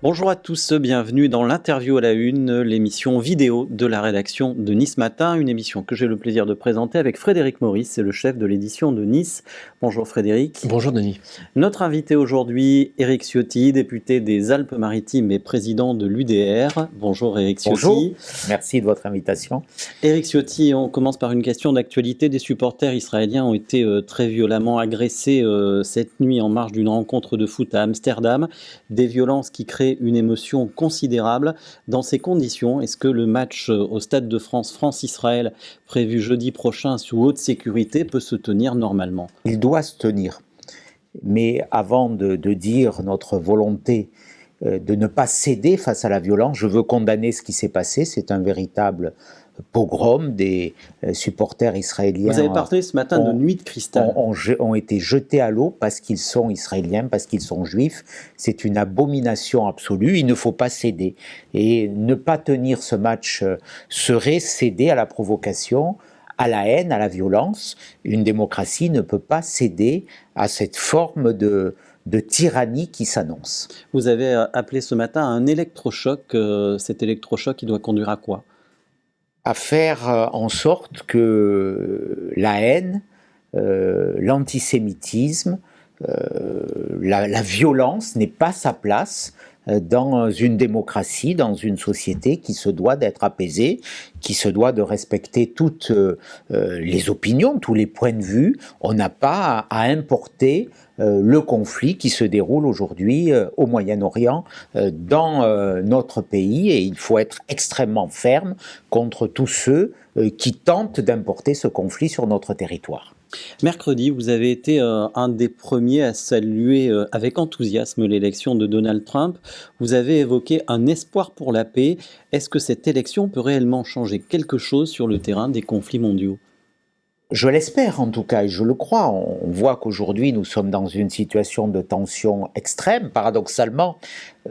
Bonjour à tous, bienvenue dans l'interview à la une, l'émission vidéo de la rédaction de Nice Matin, une émission que j'ai le plaisir de présenter avec Frédéric Maurice, c'est le chef de l'édition de Nice. Bonjour Frédéric. Bonjour Denis. Notre invité aujourd'hui, Éric Ciotti, député des Alpes-Maritimes et président de l'UDR. Bonjour Éric Ciotti. Bonjour, merci de votre invitation. Éric Ciotti, on commence par une question d'actualité. Des supporters israéliens ont été très violemment agressés cette nuit en marge d'une rencontre de foot à Amsterdam. Des violences qui créent une émotion considérable. Dans ces conditions, est-ce que le match au Stade de France, France-Israël, prévu jeudi prochain sous haute sécurité, peut se tenir normalement? Il doit se tenir. Mais avant de dire notre volonté de ne pas céder face à la violence, je veux condamner ce qui s'est passé. C'est un véritable pogrom. Des supporters israéliens. Vous avez parlé ce matin de nuit de cristal. Ont été jetés à l'eau parce qu'ils sont israéliens, parce qu'ils sont juifs. C'est une abomination absolue. Il ne faut pas céder. Et ne pas tenir ce match serait céder à la provocation, à la haine, à la violence. Une démocratie ne peut pas céder à cette forme de tyrannie qui s'annonce. Vous avez appelé ce matin un électrochoc. Cet électrochoc, il doit conduire à quoi? À faire en sorte que la haine, l'antisémitisme, la violence n'ait pas sa place dans une démocratie, dans une société qui se doit d'être apaisée, qui se doit de respecter toutes les opinions, tous les points de vue. On n'a pas à importer le conflit qui se déroule aujourd'hui au Moyen-Orient, dans notre pays, et il faut être extrêmement ferme contre tous ceux qui tentent d'importer ce conflit sur notre territoire. Mercredi, vous avez été un des premiers à saluer avec enthousiasme l'élection de Donald Trump. Vous avez évoqué un espoir pour la paix. Est-ce que cette élection peut réellement changer quelque chose sur le terrain des conflits mondiaux ? Je l'espère en tout cas, et je le crois. On voit qu'aujourd'hui nous sommes dans une situation de tension extrême. Paradoxalement,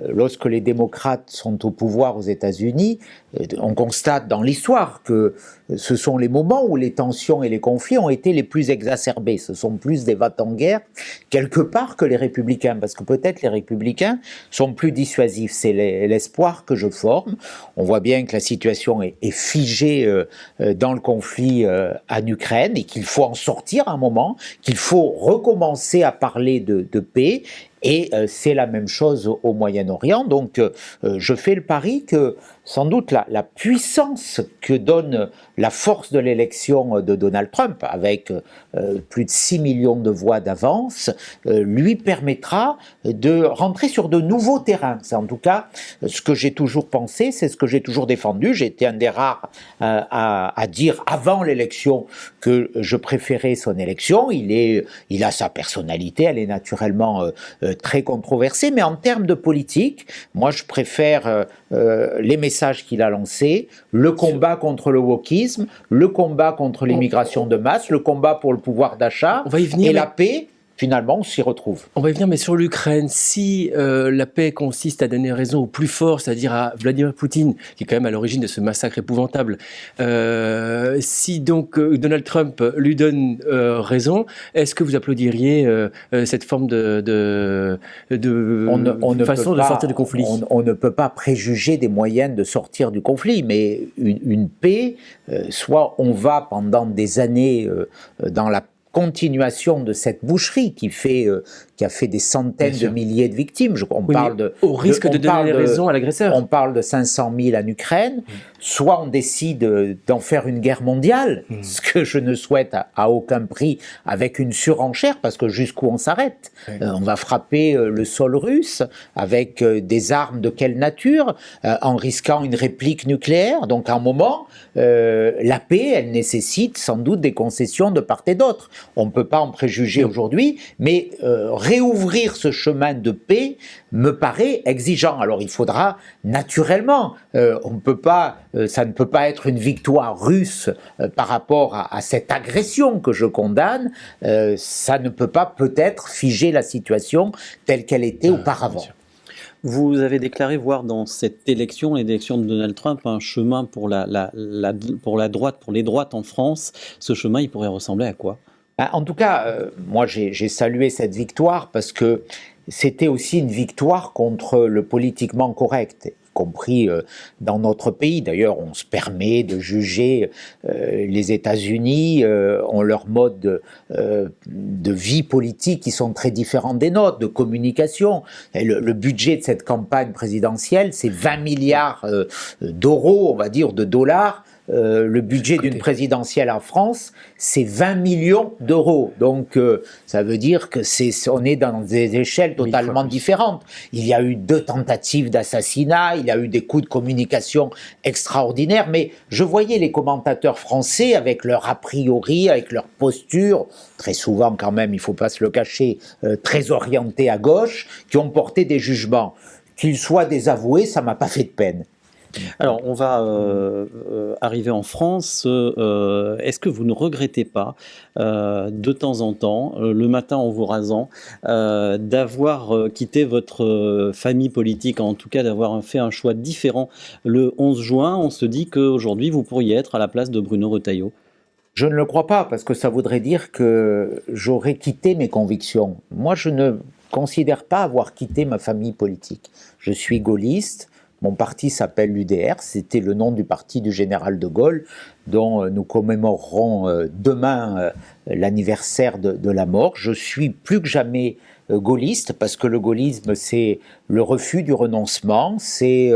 lorsque les démocrates sont au pouvoir aux États-Unis, on constate dans l'histoire que ce sont les moments où les tensions et les conflits ont été les plus exacerbés. Ce sont plus des va-t-en-guerre quelque part que les républicains, parce que peut-être les républicains sont plus dissuasifs. C'est l'espoir que je forme. On voit bien que la situation est figée dans le conflit en Ukraine, et qu'il faut en sortir un moment, qu'il faut recommencer à parler de paix. Et c'est la même chose au Moyen-Orient. Donc je fais le pari que sans doute la puissance que donne la force de l'élection de Donald Trump, avec plus de 6 millions de voix d'avance, lui permettra de rentrer sur de nouveaux terrains. C'est en tout cas ce que j'ai toujours pensé, c'est ce que j'ai toujours défendu. J'ai été un des rares à dire avant l'élection que je préférais son élection. Il a sa personnalité, elle est naturellement très controversée, mais en termes de politique, moi je préfère les messages qu'il a lancés, le combat contre le wokisme, le combat contre l'immigration de masse, le combat pour le pouvoir d'achat et la paix. Finalement, on s'y retrouve. On va y venir, mais sur l'Ukraine, si la paix consiste à donner raison au plus fort, c'est-à-dire à Vladimir Poutine, qui est quand même à l'origine de ce massacre épouvantable, si donc Donald Trump lui donne raison, est-ce que vous applaudiriez cette forme de façon de sortir du conflit? On ne peut pas préjuger des moyens de sortir du conflit, mais une paix, soit on va pendant des années dans la continuation de cette boucherie qui a fait des centaines de milliers de victimes. Au risque de donner raison à l'agresseur. On parle de 500 000 en Ukraine. Soit on décide d'en faire une guerre mondiale, ce que je ne souhaite à aucun prix, avec une surenchère, parce que jusqu'où on s'arrête? On va frapper le sol russe avec des armes de quelle nature, en risquant une réplique nucléaire. Donc à un moment, la paix, elle nécessite sans doute des concessions de part et d'autre. On ne peut pas en préjuger aujourd'hui, mais réouvrir ce chemin de paix me paraît exigeant. Alors il faudra naturellement, ça ne peut pas être une victoire russe par rapport à cette agression que je condamne. Ça ne peut pas peut-être figer la situation telle qu'elle était auparavant. Vous avez déclaré voir dans cette élection, l'élection de Donald Trump, un chemin pour pour les droites en France. Ce chemin, il pourrait ressembler à quoi ? En tout cas, moi j'ai salué cette victoire parce que c'était aussi une victoire contre le politiquement correct, y compris dans notre pays. D'ailleurs, on se permet de juger les États-Unis, ont leur mode de vie politique qui sont très différents des nôtres, de communication. Et le budget de cette campagne présidentielle, c'est 20 milliards d'euros, on va dire, de dollars. Le budget d'une présidentielle en France, c'est 20 millions d'euros. Donc, ça veut dire que on est dans des échelles totalement différentes. Il y a eu 2 tentatives d'assassinat, il y a eu des coups de communication extraordinaires, mais je voyais les commentateurs français avec leur a priori, avec leur posture, très souvent quand même, il ne faut pas se le cacher, très orientés à gauche, qui ont porté des jugements. Qu'ils soient désavoués, ça ne m'a pas fait de peine. Alors, on va arriver en France. Est-ce que vous ne regrettez pas, de temps en temps, le matin en vous rasant, d'avoir quitté votre famille politique, en tout cas d'avoir fait un choix différent le 11 juin? On se dit qu'aujourd'hui, vous pourriez être à la place de Bruno Retailleau. Je ne le crois pas, parce que ça voudrait dire que j'aurais quitté mes convictions. Moi, je ne considère pas avoir quitté ma famille politique. Je suis gaulliste. Mon parti s'appelle l'UDR, c'était le nom du parti du général de Gaulle, dont nous commémorerons demain l'anniversaire de la mort. Je suis plus que jamais gaulliste, parce que le gaullisme, c'est le refus du renoncement, c'est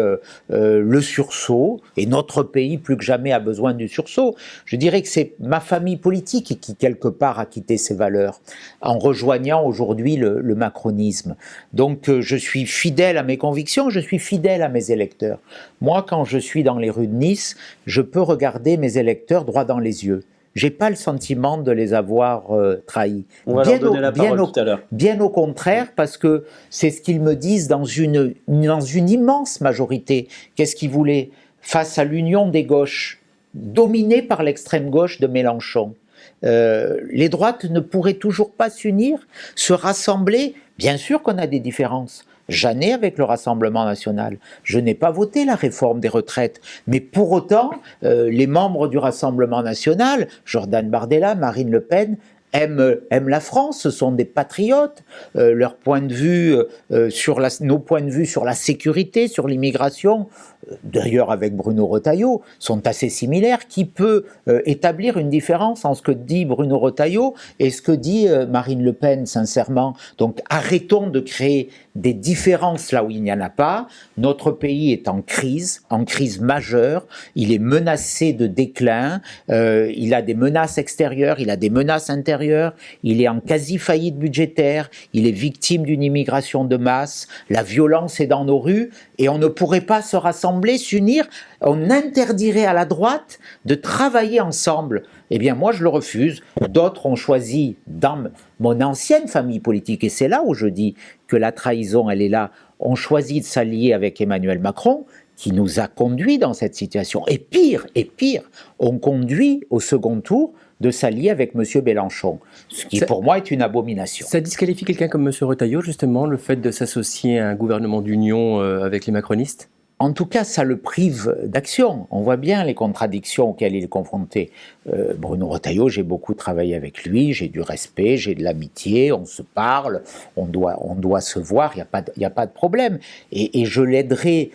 le sursaut, et notre pays, plus que jamais, a besoin du sursaut. Je dirais que c'est ma famille politique qui, quelque part, a quitté ses valeurs, en rejoignant aujourd'hui le macronisme. Donc, je suis fidèle à mes convictions, je suis fidèle à mes électeurs. Moi, quand je suis dans les rues de Nice, je peux regarder mes électeurs droit dans les yeux. J'ai pas le sentiment de les avoir trahis. On va leur donner la parole tout à l'heure. Bien au contraire, parce que c'est ce qu'ils me disent dans une immense majorité. Qu'est-ce qu'ils voulaient? Face à l'union des gauches, dominée par l'extrême gauche de Mélenchon, les droites ne pourraient toujours pas s'unir, se rassembler. Bien sûr qu'on a des différences. J'en ai avec le Rassemblement national. Je n'ai pas voté la réforme des retraites. Mais pour autant, les membres du Rassemblement national, Jordan Bardella, Marine Le Pen, aiment la France, ce sont des patriotes. Leur point de vue nos points de vue sur la sécurité, sur l'immigration, d'ailleurs avec Bruno Retailleau, sont assez similaires. Qui peut établir une différence entre ce que dit Bruno Retailleau et ce que dit Marine Le Pen, sincèrement? Donc arrêtons de créer des différences là où il n'y en a pas. Notre pays est en crise majeure. Il est menacé de déclin. Il a des menaces extérieures, il a des menaces intérieures. Il est en quasi-faillite budgétaire. Il est victime d'une immigration de masse. La violence est dans nos rues et on ne pourrait pas se rassembler, s'unir. On interdirait à la droite de travailler ensemble. Eh bien, moi, je le refuse. D'autres ont choisi dans mon ancienne famille politique, et c'est là où je dis que la trahison, elle est là, ont choisi de s'allier avec Emmanuel Macron, qui nous a conduits dans cette situation. Et pire, on conduit au second tour de s'allier avec M. Mélenchon, ce qui pour moi est une abomination. Ça disqualifie quelqu'un comme M. Retailleau, justement, le fait de s'associer à un gouvernement d'union avec les macronistes? En tout cas, ça le prive d'action. On voit bien les contradictions auxquelles il est confronté. Bruno Retailleau, j'ai beaucoup travaillé avec lui, j'ai du respect, j'ai de l'amitié, on se parle, on doit se voir, il n'y a pas de problème. Et je l'aiderai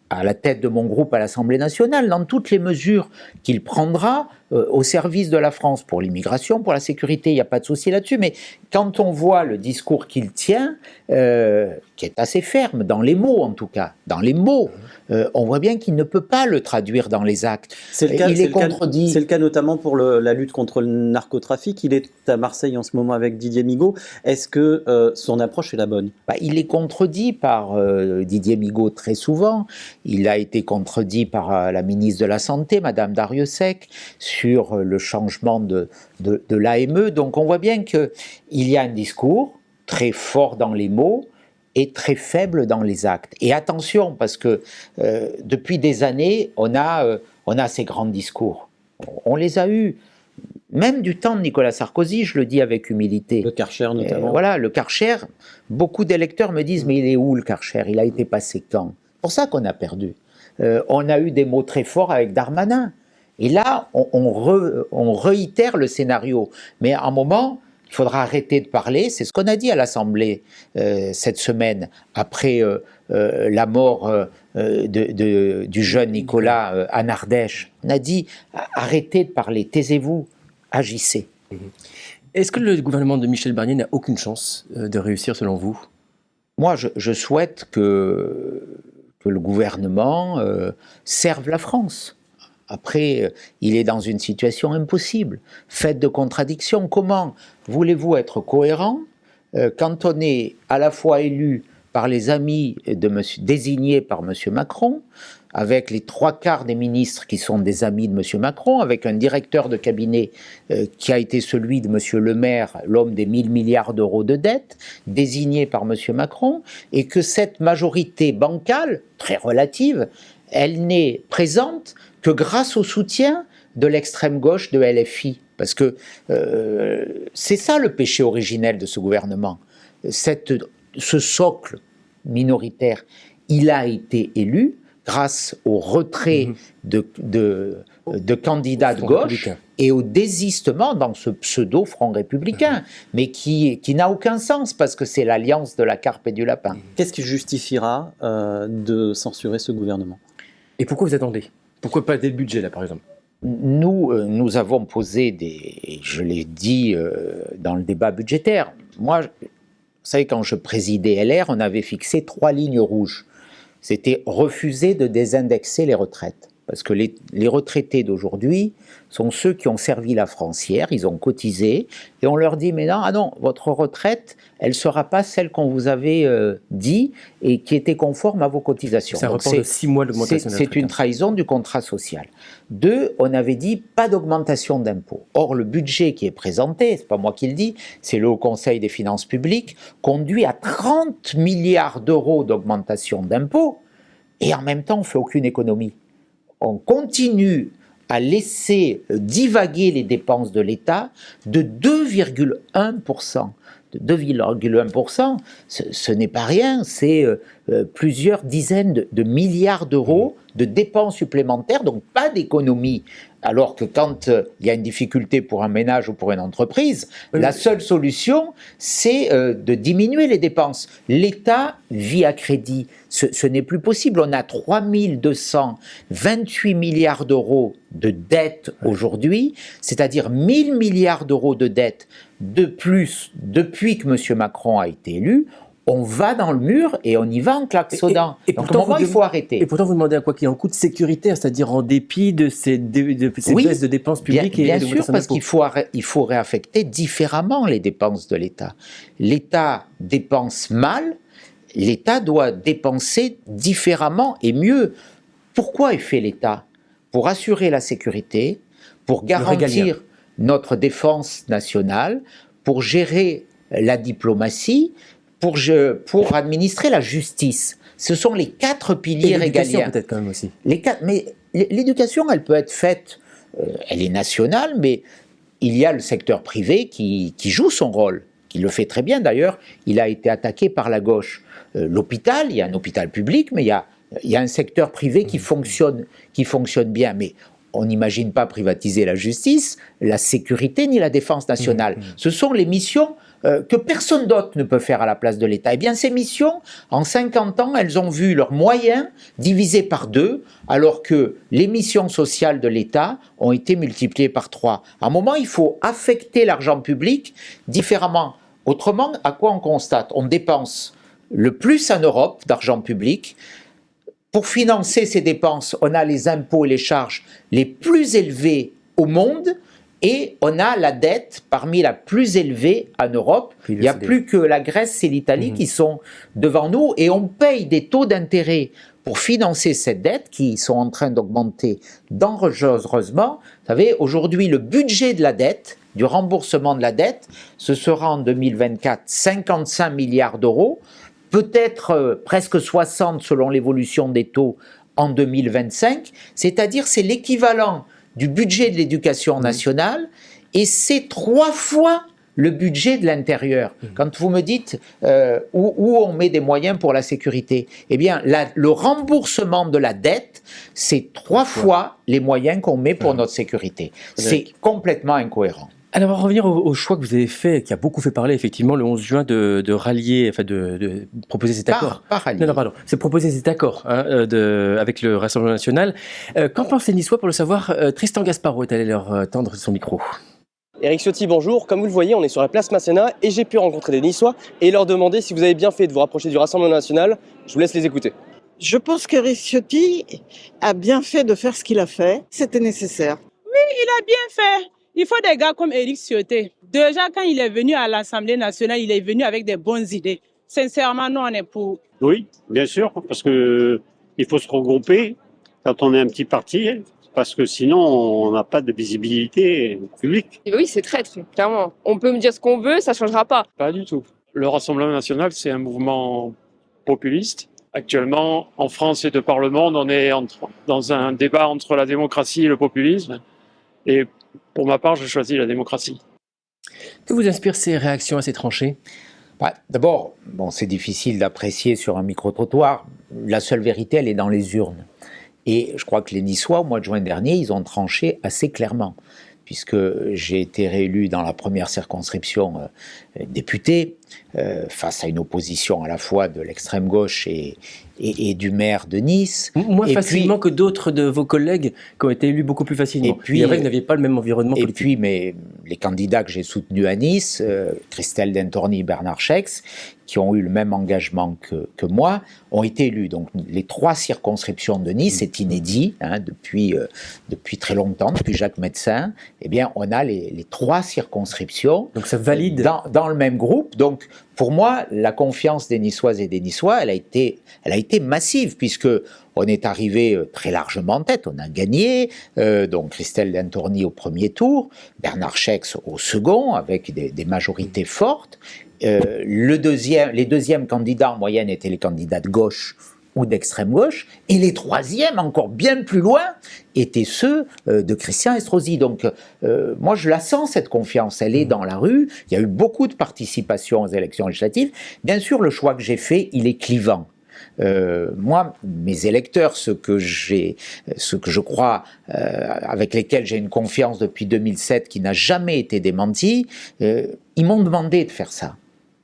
à la tête de mon groupe à l'Assemblée nationale, dans toutes les mesures qu'il prendra au service de la France, pour l'immigration, pour la sécurité, il n'y a pas de souci là-dessus, mais quand on voit le discours qu'il tient, qui est assez ferme, dans les mots en tout cas, dans les mots, on voit bien qu'il ne peut pas le traduire dans les actes. Il est contredit. C'est le cas notamment pour la lutte contre le narcotrafic. Il est à Marseille en ce moment avec Didier Migaud. Est-ce que son approche est la bonne? Il est contredit par Didier Migaud très souvent. Il a été contredit par la ministre de la Santé, Madame Darrieussecq, sur le changement de l'AME. Donc on voit bien qu'il y a un discours très fort dans les mots et très faible dans les actes. Et attention, parce que depuis des années, on a ces grands discours. On les a eus. Même du temps de Nicolas Sarkozy, je le dis avec humilité. Le Karcher notamment. Voilà, le Karcher, beaucoup d'électeurs me disent « mais il est où le Karcher? Il a été passé quand ?» C'est pour ça qu'on a perdu. On a eu des mots très forts avec Darmanin. Et là, on réitère le scénario. Mais à un moment, il faudra arrêter de parler. C'est ce qu'on a dit à l'Assemblée cette semaine, après la mort du jeune Nicolas en Ardèche. On a dit, arrêtez de parler, taisez-vous, agissez. Est-ce que le gouvernement de Michel Barnier n'a aucune chance de réussir selon vous? Moi, je souhaite que le gouvernement serve la France. Après, il est dans une situation impossible, faite de contradictions. Comment voulez-vous être cohérent quand on est à la fois élu par les amis désignés par M. Macron, avec les 3/4 des ministres qui sont des amis de M. Macron, avec un directeur de cabinet qui a été celui de M. Le Maire, l'homme des 1000 milliards d'euros de dette, désigné par M. Macron, et que cette majorité bancale, très relative, elle n'est présente que grâce au soutien de l'extrême gauche de LFI. Parce que c'est ça le péché originel de ce gouvernement. Ce socle minoritaire, il a été élu grâce au retrait de candidats de gauche et au désistement dans ce pseudo-front républicain, mais qui n'a aucun sens parce que c'est l'alliance de la carpe et du lapin. Qu'est-ce qui justifiera de censurer ce gouvernement? Et pourquoi vous attendez? Pourquoi pas des budgets, là, par exemple? Nous avons posé je l'ai dit dans le débat budgétaire, moi, vous savez, quand je présidais LR, on avait fixé 3 lignes rouges. C'était refuser de désindexer les retraites. Parce que les retraités d'aujourd'hui sont ceux qui ont servi la France hier, ils ont cotisé, et on leur dit, mais non, ah non, votre retraite, elle ne sera pas celle qu'on vous avait dit et qui était conforme à vos cotisations. C'est un report de 6 mois d'augmentation de la retraite. C'est une trahison du contrat social. 2, on avait dit pas d'augmentation d'impôts. Or, le budget qui est présenté, c'est pas moi qui le dis, c'est le Haut Conseil des finances publiques, conduit à 30 milliards d'euros d'augmentation d'impôts, et en même temps, on ne fait aucune économie. On continue à laisser divaguer les dépenses de l'État de 2,1%. De 2,1%, ce n'est pas rien, c'est plusieurs dizaines de milliards d'euros de dépenses supplémentaires, donc pas d'économie. Alors que quand il y a une difficulté pour un ménage ou pour une entreprise, la seule solution, c'est de diminuer les dépenses. L'État vit à crédit. Ce n'est plus possible. On a 3228 milliards d'euros de dettes aujourd'hui, c'est-à-dire 1000 milliards d'euros de dettes de plus depuis que M. Macron a été élu. On va dans le mur et on y va en klaxonnant. Et donc, à un moment, il faut arrêter. Et pourtant, vous demandez à quoi qu'il en coûte sécuritaire, c'est-à-dire en dépit de ces baisses de dépenses publiques. Bien sûr, parce qu'il faut réaffecter différemment les dépenses de l'État. L'État dépense mal, l'État doit dépenser différemment et mieux. Pourquoi est fait l'État? Pour assurer la sécurité, pour garantir notre défense nationale, pour gérer la diplomatie, pour administrer la justice. Ce sont les 4 piliers régaliens. Peut-être quand même aussi. Mais l'éducation, elle peut être faite, elle est nationale, mais il y a le secteur privé qui joue son rôle, qui le fait très bien d'ailleurs. Il a été attaqué par la gauche. L'hôpital, il y a un hôpital public, mais il y a un secteur privé qui fonctionne bien. Mais on n'imagine pas privatiser la justice, la sécurité ni la défense nationale. Ce sont les missions que personne d'autre ne peut faire à la place de l'État. Eh bien, ces missions, en 50 ans, elles ont vu leurs moyens divisés par 2, alors que les missions sociales de l'État ont été multipliées par 3. À un moment, il faut affecter l'argent public différemment. Autrement, à quoi on constate? On dépense le plus en Europe d'argent public. Pour financer ces dépenses, on a les impôts et les charges les plus élevés au monde, et on a la dette parmi la plus élevée en Europe. Il n'y a plus que la Grèce et l'Italie qui sont devant nous, et on paye des taux d'intérêt pour financer cette dette qui sont en train d'augmenter dangereusement. Vous savez, aujourd'hui, le budget de la dette, du remboursement de la dette, ce sera en 2024 55 milliards d'euros, peut-être presque 60 selon l'évolution des taux en 2025, c'est-à-dire c'est l'équivalent du budget de l'éducation nationale, et c'est 3 fois le budget de l'intérieur. Quand vous me dites où on met des moyens pour la sécurité, eh bien, le remboursement de la dette, c'est 3 fois les moyens qu'on met pour notre sécurité. C'est complètement incohérent. Alors, on va revenir au choix que vous avez fait, qui a beaucoup fait parler, effectivement, le 11 juin, de rallier, enfin, de proposer cet accord. Pas rallier. Non, pardon. C'est proposer cet accord avec le Rassemblement national. Qu'en pensent les Niçois? Pour le savoir, Tristan Gasparot est allé leur tendre son micro. Éric Ciotti, bonjour. Comme vous le voyez, on est sur la place Masséna et j'ai pu rencontrer des Niçois et leur demander si vous avez bien fait de vous rapprocher du Rassemblement national. Je vous laisse les écouter. Je pense qu'Éric Ciotti a bien fait de faire ce qu'il a fait. C'était nécessaire. Il a bien fait. Il faut des gars comme Éric Ciotti. Déjà, quand il est venu à l'Assemblée nationale, il est venu avec des bonnes idées. Sincèrement, nous, on est pour. Oui, bien sûr, parce que il faut se regrouper quand on est un petit parti, parce que sinon, on n'a pas de visibilité publique. Et oui, c'est traître, clairement. On peut me dire ce qu'on veut, ça ne changera pas. Pas du tout. Le Rassemblement national, c'est un mouvement populiste. Actuellement, en France et de par le monde, on est dans un débat entre la démocratie et le populisme. Et pour ma part, je choisis la démocratie. Que vous inspirent ces réactions assez tranchées? D'abord, c'est difficile d'apprécier sur un micro-trottoir. La seule vérité, elle est dans les urnes. Et je crois que les Niçois, au mois de juin dernier, ils ont tranché assez clairement, puisque j'ai été réélu dans la première circonscription député, face à une opposition à la fois de l'extrême gauche et du maire de Nice. Moins facilement que d'autres de vos collègues qui ont été élus beaucoup plus facilement. Et puis, il est vrai que vous n'aviez pas le même environnement politique. Et puis, mais les candidats que j'ai soutenus à Nice, Christelle Dentorny, Bernard Schex, qui ont eu le même engagement que moi, ont été élus. Donc les 3 circonscriptions de Nice, c'est inédit, depuis très longtemps, depuis Jacques Médecin. Eh bien, on a les 3 circonscriptions. Donc ça valide. Dans le même groupe. Donc pour moi, la confiance des Niçoises et des Niçois, elle a été massive, puisque on est arrivé très largement en tête. On a gagné. Donc Christelle Dentorny au premier tour, Bernard Schex au second, avec des majorités fortes. Les deuxièmes candidats en moyenne étaient les candidats de gauche ou d'extrême gauche, et les troisièmes, encore bien plus loin, étaient ceux de Christian Estrosi. Donc moi je la sens, cette confiance, elle est dans la rue. Il y a eu beaucoup de participation aux élections législatives. Bien sûr, le choix que j'ai fait, il est clivant. Moi, mes électeurs, ceux que je crois, avec lesquels j'ai une confiance depuis 2007 qui n'a jamais été démentie, ils m'ont demandé de faire ça.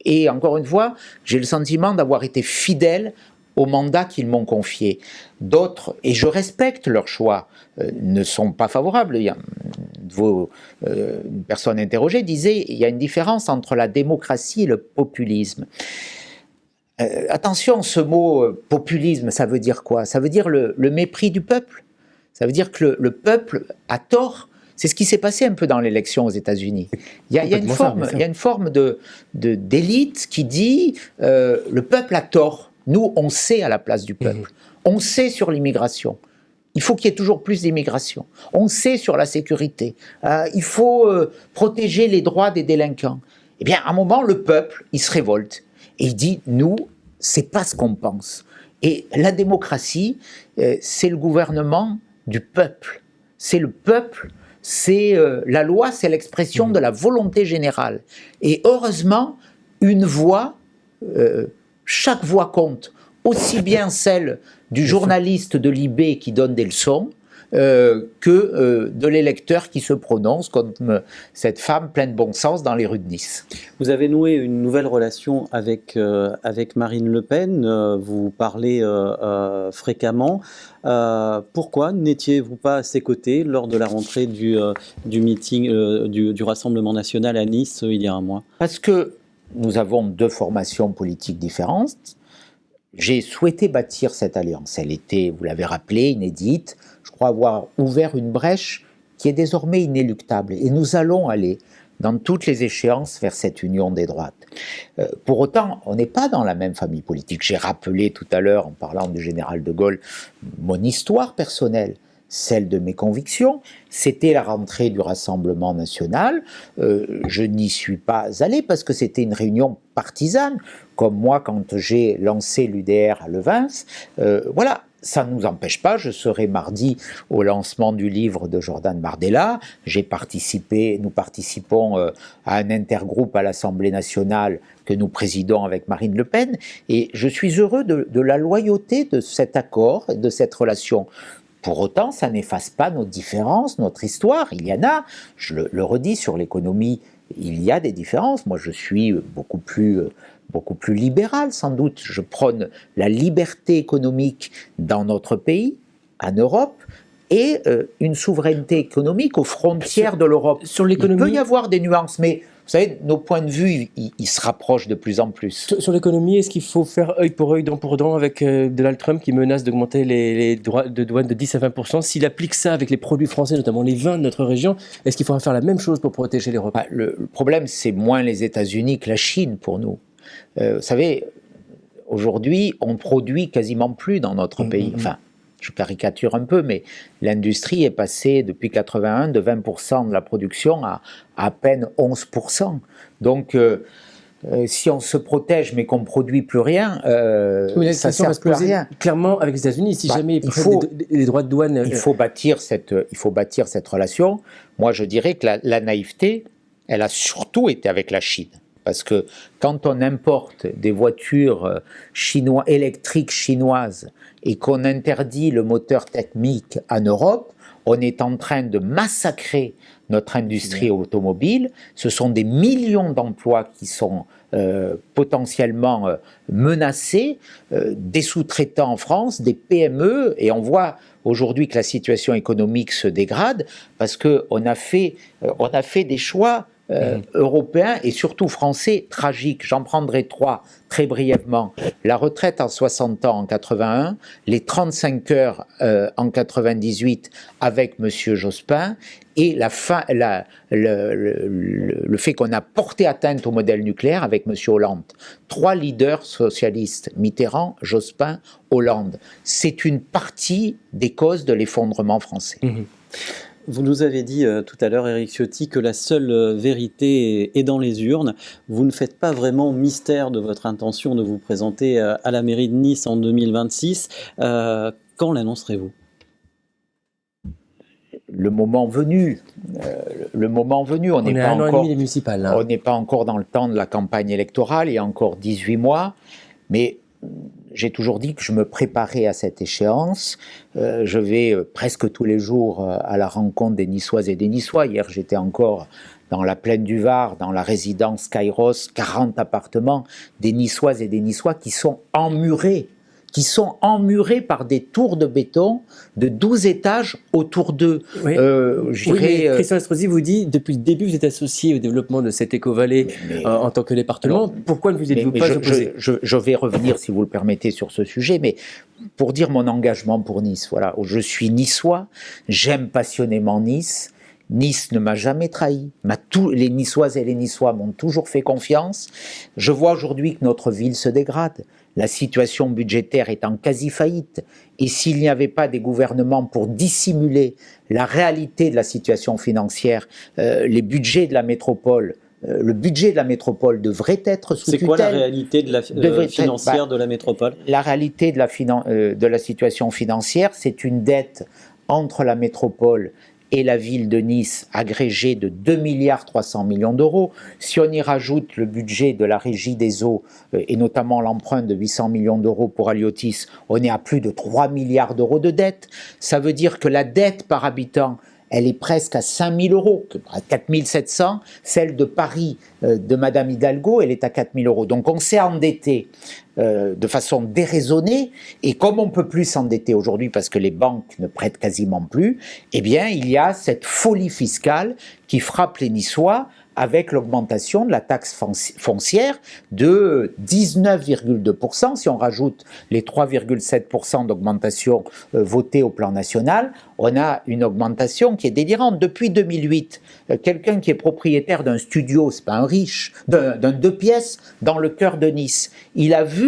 Et encore une fois, j'ai le sentiment d'avoir été fidèle au mandat qu'ils m'ont confié. D'autres, et je respecte leur choix, ne sont pas favorables. Une personne interrogée disait il y a une différence entre la démocratie et le populisme. Attention, ce mot populisme, ça veut dire quoi? Ça veut dire le mépris du peuple. Ça veut dire que le peuple a tort. C'est ce qui s'est passé un peu dans l'élection aux États-Unis. Il y a une forme d'élite qui dit le peuple a tort. Nous, on sait à la place du peuple. On sait sur l'immigration. Il faut qu'il y ait toujours plus d'immigration. On sait sur la sécurité. Il faut protéger les droits des délinquants. Eh bien, à un moment, le peuple, il se révolte. Et il dit, nous, c'est pas ce qu'on pense. Et la démocratie, c'est le gouvernement du peuple. C'est le peuple, c'est la loi, c'est l'expression de la volonté générale. Et heureusement, une voix, chaque voix compte, aussi bien celle du journaliste de Libé qui donne des leçons, que de l'électeur qui se prononce comme cette femme pleine de bon sens dans les rues de Nice. Vous avez noué une nouvelle relation avec Marine Le Pen, vous parlez fréquemment. Pourquoi n'étiez-vous pas à ses côtés lors de la rentrée du meeting du Rassemblement national à Nice il y a un mois? Parce que nous avons 2 formations politiques différentes. J'ai souhaité bâtir cette alliance. Elle était, vous l'avez rappelé, inédite. Je crois avoir ouvert une brèche qui est désormais inéluctable. Et nous allons aller dans toutes les échéances vers cette union des droites. Pour autant, on n'est pas dans la même famille politique. J'ai rappelé tout à l'heure, en parlant du général de Gaulle, mon histoire personnelle, celle de mes convictions. C'était la rentrée du Rassemblement national. Je n'y suis pas allé parce que c'était une réunion partisane, comme moi quand j'ai lancé l'UDR à Levens. Voilà. Ça ne nous empêche pas, je serai mardi au lancement du livre de Jordan Bardella. Nous participons à un intergroupe à l'Assemblée nationale que nous présidons avec Marine Le Pen, et je suis heureux de la loyauté de cet accord et de cette relation. Pour autant, ça n'efface pas nos différences, notre histoire. Il y en a, je le redis, sur l'économie, il y a des différences. Moi, je suis beaucoup plus libéral, sans doute. Je prône la liberté économique dans notre pays, en Europe, et une souveraineté économique aux frontières de l'Europe. Sur l'économie, il peut y avoir des nuances, mais vous savez, nos points de vue, ils se rapprochent de plus en plus. Sur l'économie, est-ce qu'il faut faire œil pour œil, dent pour dent avec Donald Trump qui menace d'augmenter les droits de douane de 10 à 20%? S'il applique ça avec les produits français, notamment les vins de notre région, est-ce qu'il faudra faire la même chose pour protéger l'Europe? Le problème, c'est moins les États-Unis que la Chine pour nous. Vous savez, aujourd'hui, on produit quasiment plus dans notre pays. Enfin, je caricature un peu, mais l'industrie est passée depuis 81 de 20% de la production à peine 11%. Donc, si on se protège mais qu'on ne produit plus rien, ça ne sert plus à rien. Clairement, avec les États-Unis, si jamais ils prennent les droits de douane... Il faut bâtir cette relation. Moi, je dirais que la naïveté, elle a surtout été avec la Chine. Parce que quand on importe des voitures électriques chinoises et qu'on interdit le moteur thermique en Europe, on est en train de massacrer notre industrie automobile. Ce sont des millions d'emplois qui sont potentiellement menacés, des sous-traitants en France, des PME, et on voit aujourd'hui que la situation économique se dégrade parce qu'on a fait des choix européens et surtout français tragiques. J'en prendrai 3 très brièvement. La retraite en 60 ans en 81, les 35 heures en 98 avec M. Jospin, et le fait qu'on a porté atteinte au modèle nucléaire avec M. Hollande. 3 leaders socialistes, Mitterrand, Jospin, Hollande. C'est une partie des causes de l'effondrement français. Vous nous avez dit tout à l'heure, Éric Ciotti, que la seule vérité est dans les urnes. Vous ne faites pas vraiment mystère de votre intention de vous présenter à la mairie de Nice en 2026. Quand l'annoncerez-vous ? Le moment venu. On n'est pas encore, municipales, hein. On n'est pas encore dans le temps de la campagne électorale, il y a encore 18 mois, mais j'ai toujours dit que je me préparais à cette échéance. Je vais presque tous les jours à la rencontre des Niçoises et des Niçois. Hier, j'étais encore dans la plaine du Var, dans la résidence Kairos, 40 appartements, des Niçoises et des Niçois qui sont emmurés par des tours de béton de 12 étages autour d'eux. Oui. Christian Estrosi vous dit, depuis le début, vous êtes associé au développement de cette éco-vallée en tant que département. Pourquoi ne vous êtes-vous pas opposé ? Je vais revenir, si vous le permettez, sur ce sujet, mais pour dire mon engagement pour Nice. Voilà, je suis niçois, j'aime passionnément Nice. Nice ne m'a jamais trahi. Les Niçoises et les Niçois m'ont toujours fait confiance. Je vois aujourd'hui que notre ville se dégrade. La situation budgétaire est en quasi-faillite. Et s'il n'y avait pas des gouvernements pour dissimuler la réalité de la situation financière, les budgets de la métropole, le budget de la métropole devrait être sous tutelle. C'est quoi la réalité financière de la métropole ? La réalité de la situation financière, c'est une dette entre la métropole et la ville de Nice agrégée de 2,3 milliards d'euros. Si on y rajoute le budget de la régie des eaux et notamment l'emprunt de 800 millions d'euros pour Aliotis, on est à plus de 3 milliards d'euros de dette. Ça veut dire que la dette par habitant, elle est presque à 5 000 euros, à 4 700. Celle de Paris, de Madame Hidalgo, elle est à 4 000 euros. Donc on s'est endetté de façon déraisonnée, et comme on ne peut plus s'endetter aujourd'hui parce que les banques ne prêtent quasiment plus, eh bien il y a cette folie fiscale qui frappe les Niçois avec l'augmentation de la taxe foncière de 19,2%. Si on rajoute les 3,7% d'augmentation votée au plan national, on a une augmentation qui est délirante. Depuis 2008, quelqu'un qui est propriétaire d'un studio, c'est pas un riche, d'un 2 pièces dans le cœur de Nice, il a vu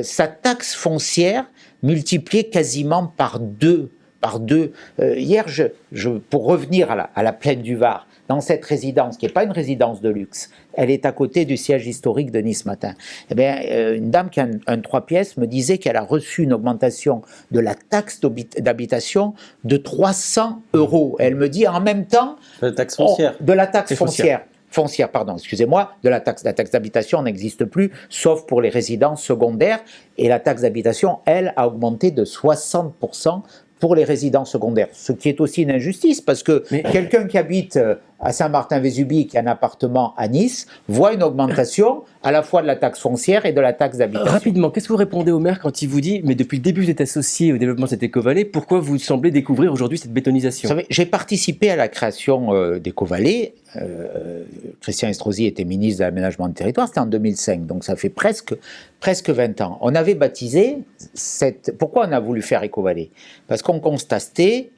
sa taxe foncière multipliée quasiment par deux. Hier, pour revenir à la plaine du Var, dans cette résidence, qui n'est pas une résidence de luxe, elle est à côté du siège historique de Nice Matin. Eh bien, une dame qui a un 3 pièces me disait qu'elle a reçu une augmentation de la taxe d'habitation de 300 €. Elle me dit en même temps... De la taxe foncière. De la taxe foncière. Foncière, pardon, excusez-moi, de la taxe. La taxe d'habitation n'existe plus, sauf pour les résidences secondaires. Et la taxe d'habitation, elle, a augmenté de 60% pour les résidences secondaires. Ce qui est aussi une injustice, parce que quelqu'un qui habite à Saint-Martin-Vésubie, qui a un appartement à Nice, voit une augmentation à la fois de la taxe foncière et de la taxe d'habitation. Rapidement, qu'est-ce que vous répondez au maire quand il vous dit « Mais depuis le début, vous êtes associé au développement de cette éco-vallée, pourquoi vous semblez découvrir aujourd'hui cette bétonisation ?» Vous savez, j'ai participé à la création d'Éco-Vallée. Christian Estrosi était ministre de l'aménagement du territoire, c'était en 2005, donc ça fait presque 20 ans. On avait baptisé Pourquoi on a voulu faire Éco-Vallée? Parce qu'on constatait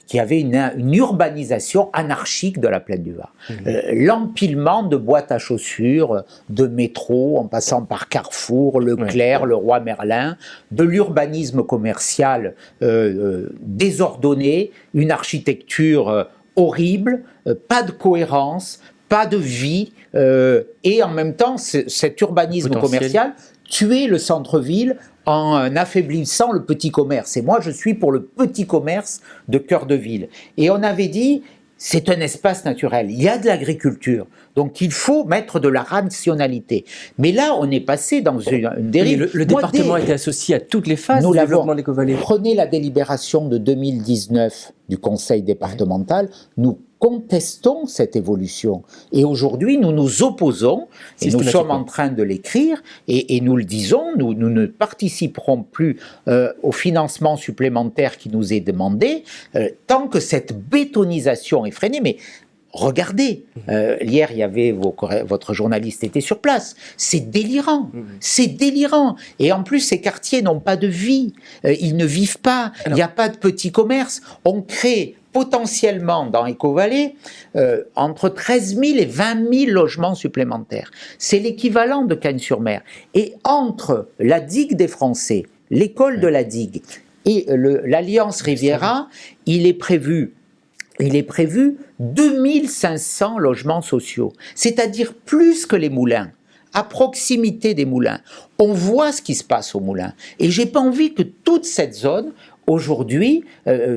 qu'il y avait une urbanisation anarchique de la plaine du Var. L'empilement de boîtes à chaussures, de métro, en passant par Carrefour, Leclerc, le Roi Merlin, de l'urbanisme commercial désordonné, une architecture horrible, pas de cohérence, pas de vie, et en même temps, cet urbanisme commercial tuait le centre-ville en affaiblissant le petit commerce. Et moi, je suis pour le petit commerce de cœur de ville. Et on avait dit, c'est un espace naturel, il y a de l'agriculture, donc il faut mettre de la rationalité. Mais là, on est passé dans une dérive. Le département a été associé à toutes les phases du développement de l'Éco-Vallée. Prenez la délibération de 2019 du conseil départemental, nous contestons cette évolution. Et aujourd'hui, nous nous opposons, et nous sommes en train de l'écrire, et nous le disons, nous ne participerons plus au financement supplémentaire qui nous est demandé, tant que cette bétonisation est freinée. Mais regardez, hier, il y avait votre journaliste était sur place. C'est délirant, c'est délirant. Et en plus, ces quartiers n'ont pas de vie, ils ne vivent pas, il n'y a pas de petits commerces. On crée potentiellement dans Éco-Vallée entre 13 000 et 20 000 logements supplémentaires. C'est l'équivalent de Cagnes-sur-Mer. Et entre la digue des Français, l'école de la digue et l'Alliance Riviera, il est prévu 2500 logements sociaux, c'est-à-dire plus que les moulins, à proximité des moulins. On voit ce qui se passe aux moulins. Et j'ai pas envie que toute cette zone aujourd'hui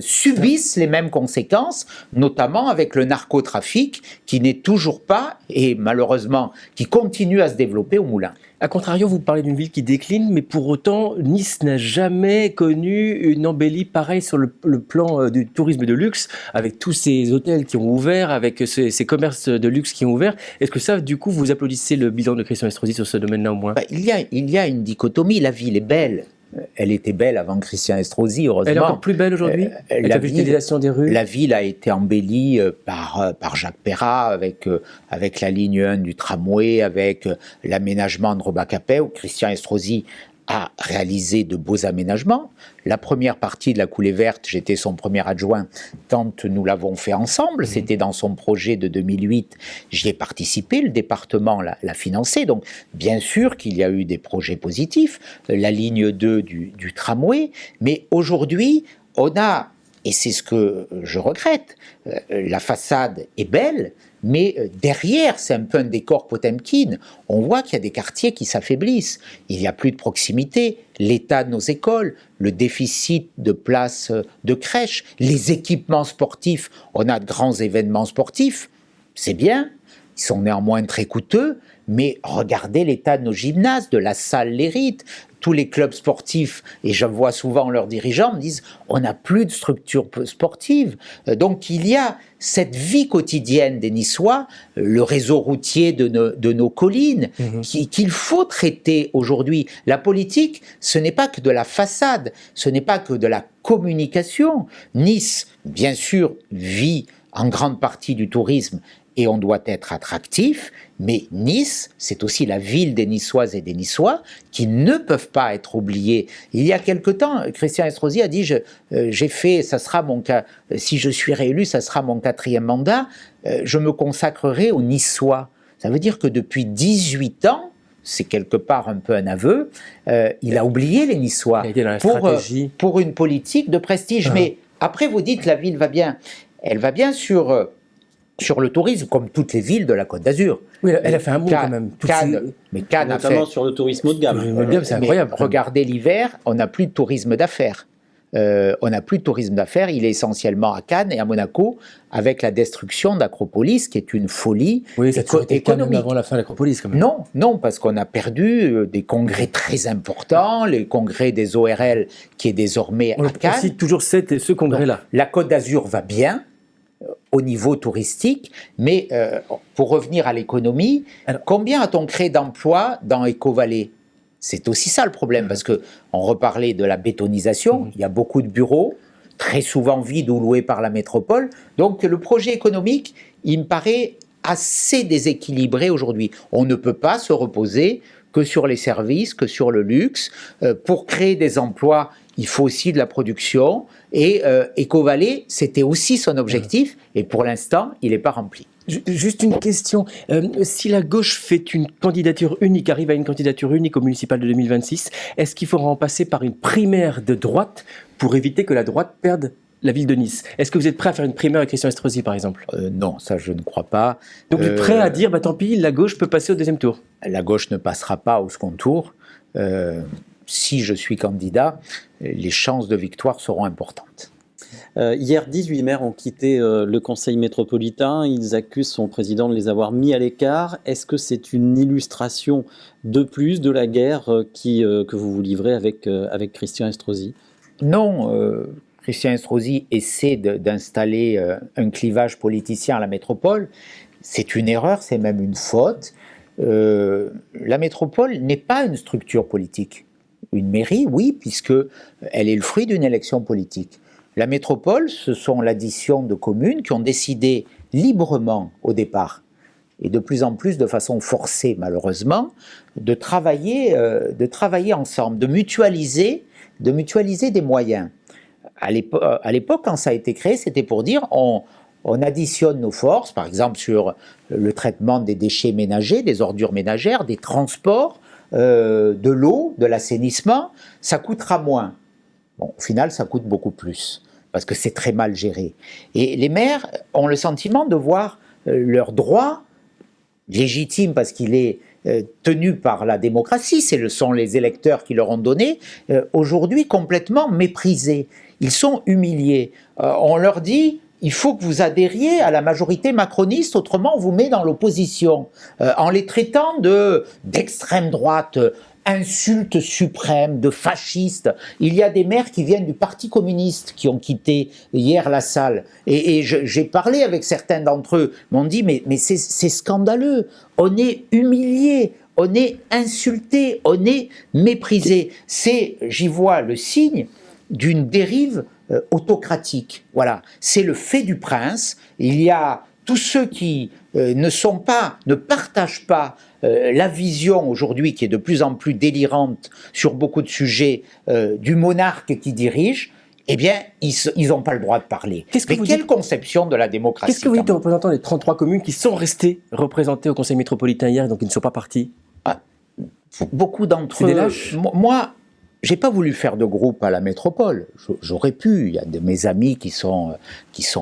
subissent les mêmes conséquences, notamment avec le narcotrafic qui n'est toujours pas, et malheureusement, qui continue à se développer au Moulin. A contrario, vous parlez d'une ville qui décline, mais pour autant, Nice n'a jamais connu une embellie pareille sur le plan du tourisme de luxe, avec tous ces hôtels qui ont ouvert, avec ces commerces de luxe qui ont ouvert. Est-ce que ça, du coup, vous applaudissez le bilan de Christian Estrosi sur ce domaine-là au moins? Il y a une dichotomie, la ville est belle. Elle était belle avant Christian Estrosi, heureusement. Elle est encore plus belle aujourd'hui la végétalisation des rues. La ville a été embellie par Jacques Perrat, avec la ligne 1 du tramway, avec l'aménagement de Robacapé, où Christian Estrosi a réalisé de beaux aménagements. La première partie de la coulée verte, j'étais son premier adjoint quand nous l'avons fait ensemble, c'était dans son projet de 2008, j'y ai participé, le département l'a financé, donc bien sûr qu'il y a eu des projets positifs, la ligne 2 du tramway, mais aujourd'hui, on a, et c'est ce que je regrette, la façade est belle, mais derrière, c'est un peu un décor Potemkin. On voit qu'il y a des quartiers qui s'affaiblissent. Il n'y a plus de proximité, l'état de nos écoles, le déficit de places de crèches, les équipements sportifs. On a de grands événements sportifs, c'est bien, ils sont néanmoins très coûteux, mais regardez l'état de nos gymnases, de la salle Lérite, tous les clubs sportifs, et je vois souvent leurs dirigeants me disent on n'a plus de structure sportive. Donc il y a cette vie quotidienne des Niçois, le réseau routier de nos collines, qu'il faut traiter aujourd'hui. La politique, ce n'est pas que de la façade, ce n'est pas que de la communication. Nice, bien sûr, vit en grande partie du tourisme, et on doit être attractif, mais Nice, c'est aussi la ville des Niçoises et des Niçois qui ne peuvent pas être oubliés. Il y a quelque temps, Christian Estrosi a dit j'ai fait, ça sera mon cas, si je suis réélu, ça sera mon 4e mandat, je me consacrerai aux Niçois. Ça veut dire que depuis 18 ans, c'est quelque part un peu un aveu, il a oublié les Niçois pour une politique de prestige. Mais après, vous dites la ville va bien. Elle va bien sur sur le tourisme, comme toutes les villes de la Côte d'Azur. Oui, elle a fait un bond quand même. Cannes a fait... Notamment sur le tourisme haut de gamme. C'est incroyable. Regardez l'hiver, on n'a plus de tourisme d'affaires. On n'a plus de tourisme d'affaires, il est essentiellement à Cannes et à Monaco, avec la destruction d'Acropolis, qui est une folie économique. Avant la fin de l'Acropolis, quand même. Non, parce qu'on a perdu des congrès très importants, les congrès des ORL, qui est désormais à Cannes. On cite toujours ce congrès-là. La Côte d'Azur va bien, au niveau touristique, mais pour revenir à l'économie, combien a-t-on créé d'emplois dans Eco-Valley ? C'est aussi ça le problème, parce qu'on reparlait de la bétonisation, il y a beaucoup de bureaux, très souvent vides ou loués par la métropole, donc le projet économique, il me paraît assez déséquilibré aujourd'hui. On ne peut pas se reposer que sur les services, que sur le luxe. Pour créer des emplois, il faut aussi de la production, et Eco-Valley, c'était aussi son objectif, et pour l'instant, il n'est pas rempli. Juste une question. Si la gauche fait une candidature unique, arrive à une candidature unique au municipal de 2026, est-ce qu'il faudra en passer par une primaire de droite pour éviter que la droite perde la ville de Nice? Est-ce que vous êtes prêt à faire une primaire avec Christian Estrosi, par exemple? Non, ça je ne crois pas. Donc vous êtes prêt à dire, tant pis, la gauche peut passer au deuxième tour? La gauche ne passera pas au second tour. Si je suis candidat, les chances de victoire seront importantes. Hier, 18 maires ont quitté le conseil métropolitain. Ils accusent son président de les avoir mis à l'écart. Est-ce que c'est une illustration de plus de la guerre que vous vous livrez avec Christian Estrosi? Non, Christian Estrosi essaie d'installer un clivage politicien à la métropole. C'est une erreur, c'est même une faute. La métropole n'est pas une structure politique. Une mairie, oui, puisqu'elle est le fruit d'une élection politique. La métropole, ce sont l'addition de communes qui ont décidé librement au départ, et de plus en plus de façon forcée malheureusement, de travailler ensemble, de mutualiser des moyens. À l'époque, quand ça a été créé, c'était pour dire on additionne nos forces, par exemple sur le traitement des déchets ménagers, des ordures ménagères, des transports, de l'eau, de l'assainissement, ça coûtera moins. Bon, au final, ça coûte beaucoup plus, parce que c'est très mal géré. Et les maires ont le sentiment de voir leur droit, légitime parce qu'il est tenu par la démocratie, ce sont les électeurs qui leur ont donné, aujourd'hui complètement méprisés. Ils sont humiliés. On leur dit, il faut que vous adhériez à la majorité macroniste, autrement on vous met dans l'opposition, en les traitant d'extrême droite, insulte suprême, de fascistes. Il y a des maires qui viennent du Parti communiste qui ont quitté hier la salle. Et j'ai parlé avec certains d'entre eux, m'ont dit mais c'est scandaleux, on est humilié, on est insulté, on est méprisé. J'y vois le signe d'une dérive autocratique. Voilà, c'est le fait du prince. Il y a tous ceux qui ne partagent pas la vision aujourd'hui qui est de plus en plus délirante sur beaucoup de sujets du monarque qui dirige, eh bien, ils n'ont pas le droit de parler. Mais quelle conception de la démocratie? Qu'est-ce que vous dites aux représentants des 33 communes qui sont restées représentées au Conseil métropolitain hier, donc ils ne sont pas partis? Beaucoup d'entre eux... Moi, j'ai pas voulu faire de groupe à la métropole. J'aurais pu. Il y a de mes amis qui sont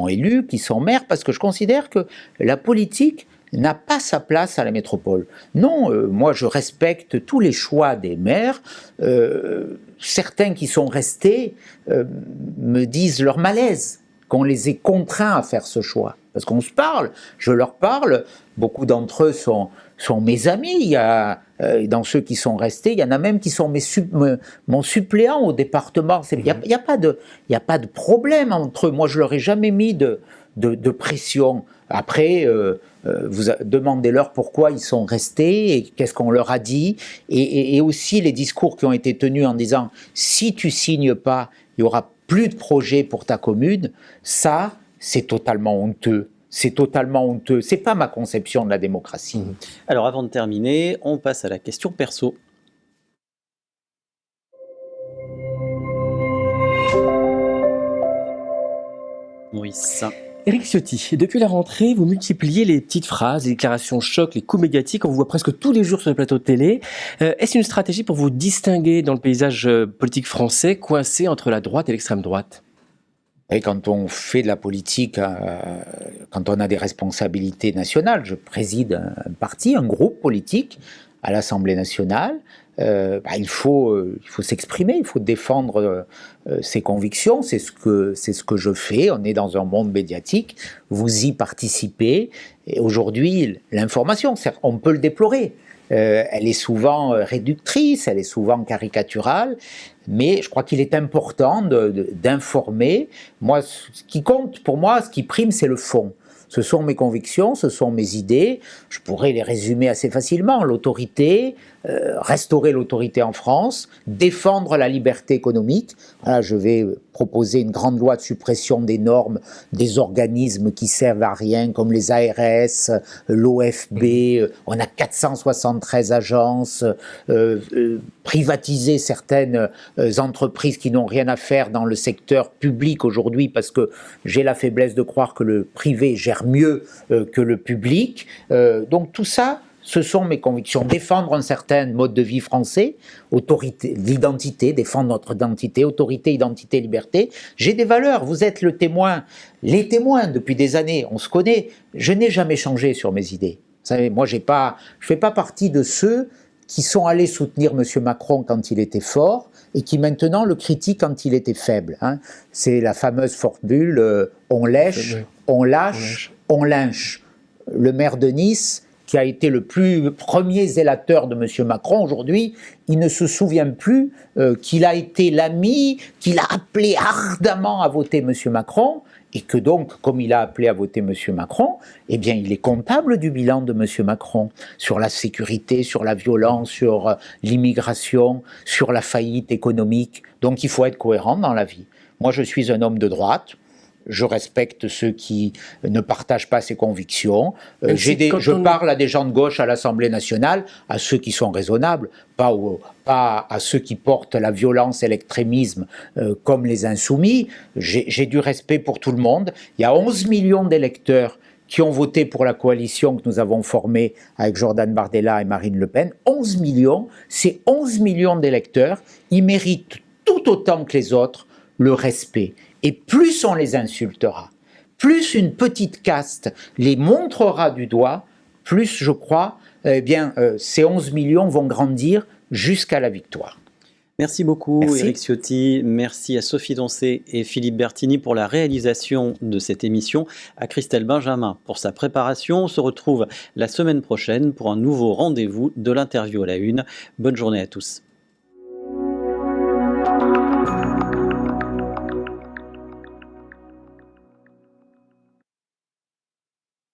élus, qui sont maires, parce que je considère que la politique n'a pas sa place à la métropole. Non, moi je respecte tous les choix des maires. Certains qui sont restés me disent leur malaise, qu'on les ait contraints à faire ce choix. Parce qu'on se parle, je leur parle, beaucoup d'entre eux sont mes amis, il y a, dans ceux qui sont restés, il y en a même qui sont mon suppléant au département. Il n'y a pas de problème entre eux, moi je leur ai jamais mis de pression. Après, vous demandez-leur pourquoi ils sont restés et qu'est-ce qu'on leur a dit, et aussi les discours qui ont été tenus en disant si tu signes pas, il y aura plus de projet pour ta commune. Ça, c'est totalement honteux. C'est totalement honteux. C'est pas ma conception de la démocratie. Alors, avant de terminer, on passe à la question perso. Maurice. Éric Ciotti, depuis la rentrée, vous multipliez les petites phrases, les déclarations chocs, les coups médiatiques. On vous voit presque tous les jours sur les plateaux de télé. Est-ce une stratégie pour vous distinguer dans le paysage politique français, coincé entre la droite et l'extrême droite? Et quand on fait de la politique, quand on a des responsabilités nationales, je préside un parti, un groupe politique à l'Assemblée nationale, il faut s'exprimer, il faut défendre ses convictions, c'est ce que je fais. On est dans un monde médiatique, vous y participez, et aujourd'hui, l'information, on peut le déplorer. Elle est souvent réductrice, elle est souvent caricaturale, mais je crois qu'il est important d'informer. Moi, ce qui compte pour moi, ce qui prime, c'est le fond. Ce sont mes convictions, ce sont mes idées. Je pourrais les résumer assez facilement. L'autorité, restaurer l'autorité en France, défendre la liberté économique. Voilà, je vais proposer une grande loi de suppression des normes des organismes qui servent à rien, comme les ARS, l'OFB. On a 473 agences, privatiser certaines entreprises qui n'ont rien à faire dans le secteur public aujourd'hui, parce que j'ai la faiblesse de croire que le privé gère mieux que le public. Donc tout ça, ce sont mes convictions. Défendre un certain mode de vie français, autorité, l'identité, défendre notre identité, autorité, identité, liberté. J'ai des valeurs, vous êtes le témoin, les témoins depuis des années, on se connaît. Je n'ai jamais changé sur mes idées. Vous savez, moi je fais pas partie de ceux qui sont allés soutenir M. Macron quand il était fort et qui maintenant le critiquent quand il était faible. Hein. C'est la fameuse formule on lèche, on lâche, on lynche. Le maire de Nice, qui a été le premier zélateur de M. Macron, aujourd'hui, il ne se souvient plus qu'il a été l'ami, qu'il a appelé ardemment à voter M. Macron, et que donc, comme il a appelé à voter M. Macron, eh bien, il est comptable du bilan de M. Macron sur la sécurité, sur la violence, sur l'immigration, sur la faillite économique. Donc, il faut être cohérent dans la vie. Moi, je suis un homme de droite. Je respecte ceux qui ne partagent pas ces convictions. Je parle à des gens de gauche à l'Assemblée nationale, à ceux qui sont raisonnables, pas à ceux qui portent la violence et l'extrémisme comme les insoumis. J'ai du respect pour tout le monde. Il y a 11 millions d'électeurs qui ont voté pour la coalition que nous avons formée avec Jordan Bardella et Marine Le Pen. 11 millions, c'est 11 millions d'électeurs. Ils méritent tout autant que les autres le respect. Et plus on les insultera, plus une petite caste les montrera du doigt, plus, je crois, ces 11 millions vont grandir jusqu'à la victoire. Merci beaucoup, Merci. Éric Ciotti. Merci à Sophie Doncé et Philippe Bertini pour la réalisation de cette émission, à Christelle Benjamin pour sa préparation. On se retrouve la semaine prochaine pour un nouveau rendez-vous de l'interview à la une. Bonne journée à tous.